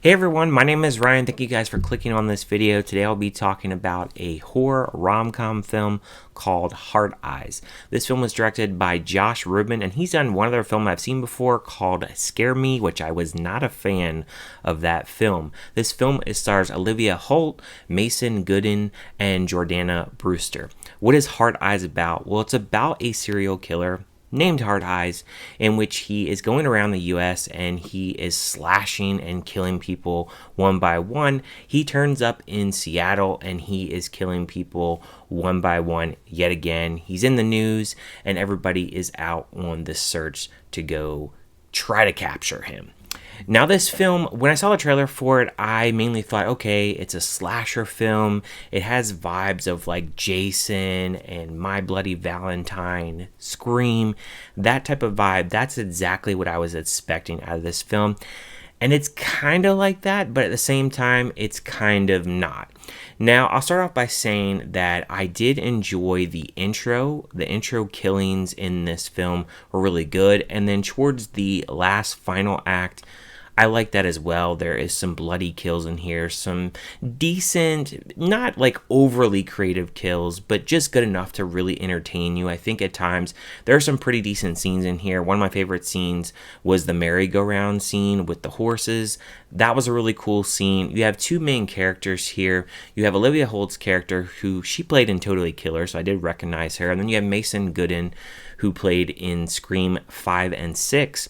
Hey everyone, my name is Ryan. Thank you guys for clicking on this video. Today I'll be talking about a horror rom-com film called Hearteyes. This film was directed by Josh Ruben, and he's done one other film I've seen before called Scare Me, which I was not a fan of that film. This film stars Olivia Holt, Mason Goodin, and Jordana Brewster. What is Hearteyes about? Well, it's about a serial killer named Hearteyes, in which he is going around the US and he is slashing and killing people one by one. He turns up in Seattle and he is killing people one by one yet again. He's in the news and everybody is out on the search to go try to capture him. Now this film, when I saw the trailer for it, I mainly thought, okay, it's a slasher film. It has vibes of like Jason and My Bloody Valentine, Scream, that type of vibe. That's exactly what I was expecting out of this film. And it's kind of like that, but at the same time, it's kind of not. Now, I'll start off by saying that I did enjoy the intro. The intro killings in this film were really good. And then towards the last final act, I like that as well. There is some bloody kills in here, some decent, not like overly creative kills, but just good enough to really entertain you. I think at times there are some pretty decent scenes in here. One of my favorite scenes was the merry-go-round scene with the horses. That was a really cool scene. You have two main characters here. You have Olivia Holt's character, who she played in Totally Killer, so I did recognize her. And then you have Mason Goodin, who played in Scream 5 and 6.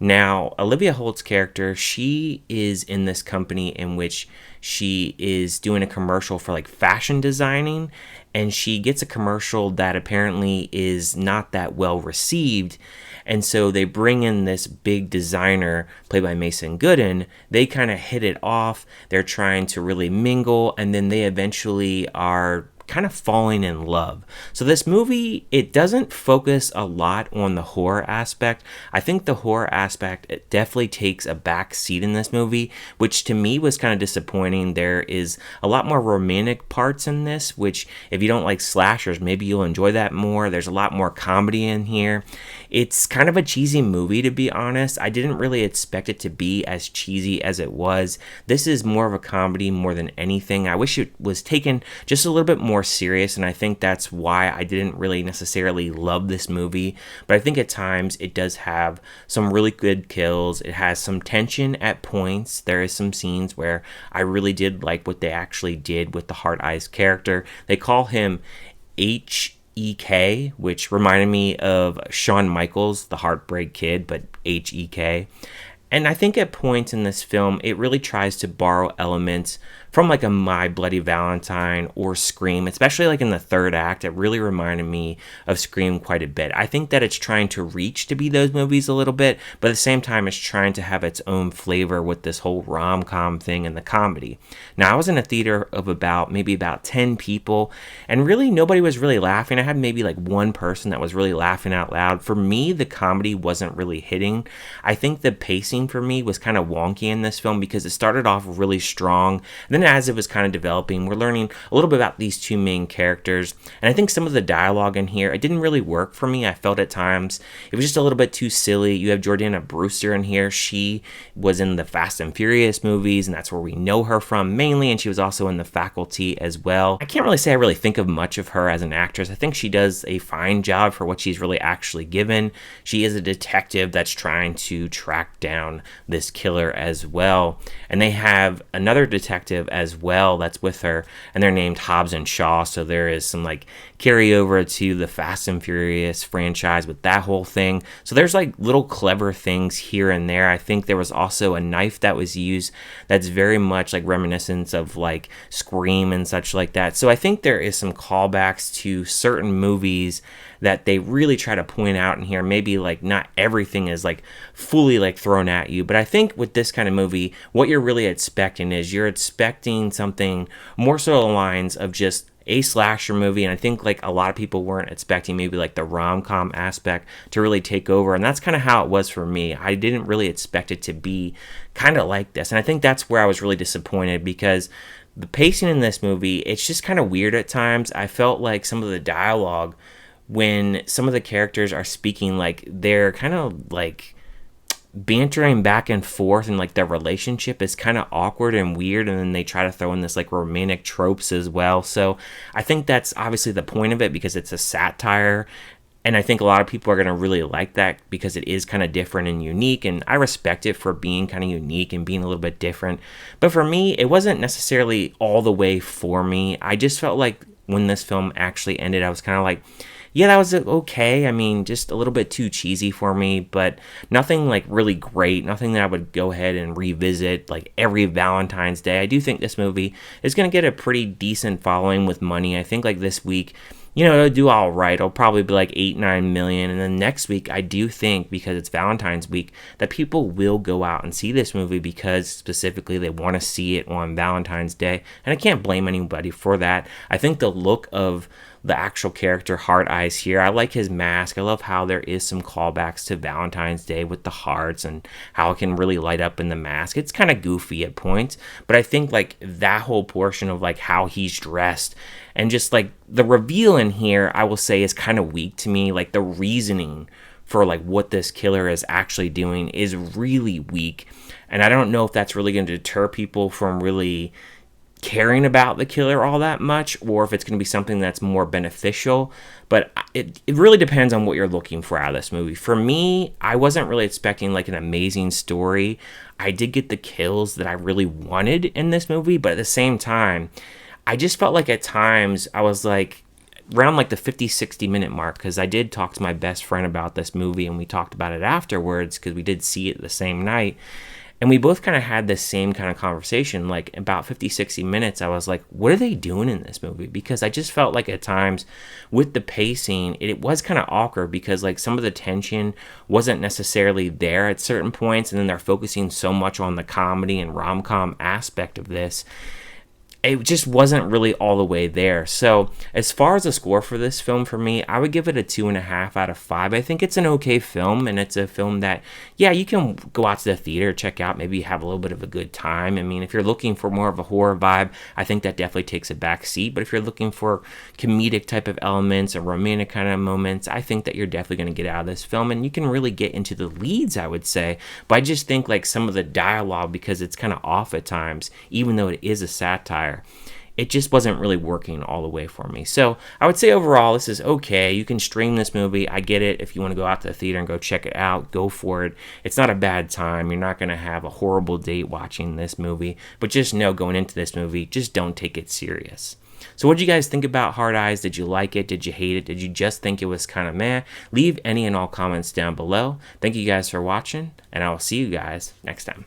Now, Olivia Holt's character, she is in this company in which she is doing a commercial for like fashion designing, and she gets a commercial that apparently is not that well received. And so they bring in this big designer played by Mason Goodin. They kind of hit it off. They're trying to really mingle, and then they eventually are kind of falling in love. So this movie, it doesn't focus a lot on the horror aspect. I think the horror aspect, it definitely takes a back seat in this movie, which to me was kind of disappointing. There is a lot more romantic parts in this, which if you don't like slashers, maybe you'll enjoy that more. There's a lot more comedy in here. It's kind of a cheesy movie, to be honest. I didn't really expect it to be as cheesy as it was. This is more of a comedy more than anything. I wish it was taken just a little bit more serious, and I think that's why I didn't really necessarily love this movie. But I think at times it does have some really good kills. It has some tension at points. There is some scenes where I really did like what they actually did with the Hearteyes character. They call him H.E.K., which reminded me of Shawn Michaels, the Heartbreak Kid, but H.E.K. And I think at points in this film, it really tries to borrow elements from like a My Bloody Valentine or Scream, especially like in the third act. It really reminded me of Scream quite a bit. I think that it's trying to reach to be those movies a little bit, but at the same time, it's trying to have its own flavor with this whole rom-com thing and the comedy. Now, I was in a theater of maybe about 10 people, and really nobody was really laughing. I had maybe like one person that was really laughing out loud. For me, the comedy wasn't really hitting. I think the pacing for me was kind of wonky in this film because it started off really strong, and then as it was kind of developing, we're learning a little bit about these two main characters, and I think some of the dialogue in here, it didn't really work for me. I felt at times it was just a little bit too silly. You have Jordana Brewster in here. She was in the Fast and Furious movies, and that's where we know her from mainly, and she was also in The Faculty as well. I can't really say I really think of much of her as an actress. I think she does a fine job for what she's really actually given. She is a detective that's trying to track down this killer as well, and they have another detective as well that's with her, and they're named Hobbs and Shaw. So there is some like carryover to the Fast and Furious franchise with that whole thing. So there's like little clever things here and there. I think there was also a knife that was used that's very much like reminiscent of like Scream and such like that. So I think there is some callbacks to certain movies that they really try to point out in here. Maybe like not everything is like fully like thrown at you, but I think with this kind of movie, what you're really expecting is you're expecting something more so along the lines of just a slasher movie, and I think like a lot of people weren't expecting maybe like the rom-com aspect to really take over, and that's kind of how it was for me. I didn't really expect it to be kind of like this, and I think that's where I was really disappointed because the pacing in this movie, it's just kind of weird at times. I felt like some of the dialogue when some of the characters are speaking, like they're kind of like bantering back and forth, and like their relationship is kind of awkward and weird, and then they try to throw in this like romantic tropes as well. So I think that's obviously the point of it, because it's a satire, and I think a lot of people are going to really like that because it is kind of different and unique, and I respect it for being kind of unique and being a little bit different. But for me, it wasn't necessarily all the way for me. I just felt like when this film actually ended, I was kind of like, yeah, that was okay. I mean, just a little bit too cheesy for me, but nothing like really great. Nothing that I would go ahead and revisit like every Valentine's Day. I do think this movie is going to get a pretty decent following with money. I think like this week, it'll do all right. It'll probably be like 8-9 million. And then next week, I do think, because it's Valentine's week, that people will go out and see this movie because specifically they want to see it on Valentine's Day. And I can't blame anybody for that. I think the look of the actual character Hearteyes here, I like his mask. I love how there is some callbacks to Valentine's Day with the hearts and how it can really light up in the mask. It's kind of goofy at points, but I think like that whole portion of like how he's dressed and just like the reveal in here, I will say, is kind of weak to me. Like the reasoning for like what this killer is actually doing is really weak, and I don't know if that's really going to deter people from really caring about the killer all that much, or if it's going to be something that's more beneficial. But it really depends on what you're looking for out of this movie. For me, I wasn't really expecting like an amazing story. I did get the kills that I really wanted in this movie, but at the same time, I just felt like at times I was like around like the 50-60 minute mark, because I did talk to my best friend about this movie and we talked about it afterwards because we did see it the same night. And we both kind of had the same kind of conversation. Like about 50-60 minutes, I was like, what are they doing in this movie? Because I just felt like at times with the pacing, it was kind of awkward, because like some of the tension wasn't necessarily there at certain points. And then they're focusing so much on the comedy and rom-com aspect of this. It just wasn't really all the way there. So as far as the score for this film, for me, I would give it a 2.5 out of 5. I think it's an okay film, and it's a film that, yeah, you can go out to the theater, check out, maybe have a little bit of a good time. I mean, if you're looking for more of a horror vibe, I think that definitely takes a back seat. But if you're looking for comedic type of elements or romantic kind of moments, I think that you're definitely going to get out of this film, and you can really get into the leads, I would say. But I just think like some of the dialogue, because it's kind of off at times, even though it is a satire, it just wasn't really working all the way for me. So I would say overall, this is okay. You can stream this movie. I get it. If you want to go out to the theater and go check it out, go for it. It's not a bad time. You're not going to have a horrible date watching this movie. But just know, going into this movie, just don't take it serious. So what did you guys think about Hearteyes? Did you like it? Did you hate it? Did you just think it was kind of meh? Leave any and all comments down below. Thank you guys for watching, and I will see you guys next time.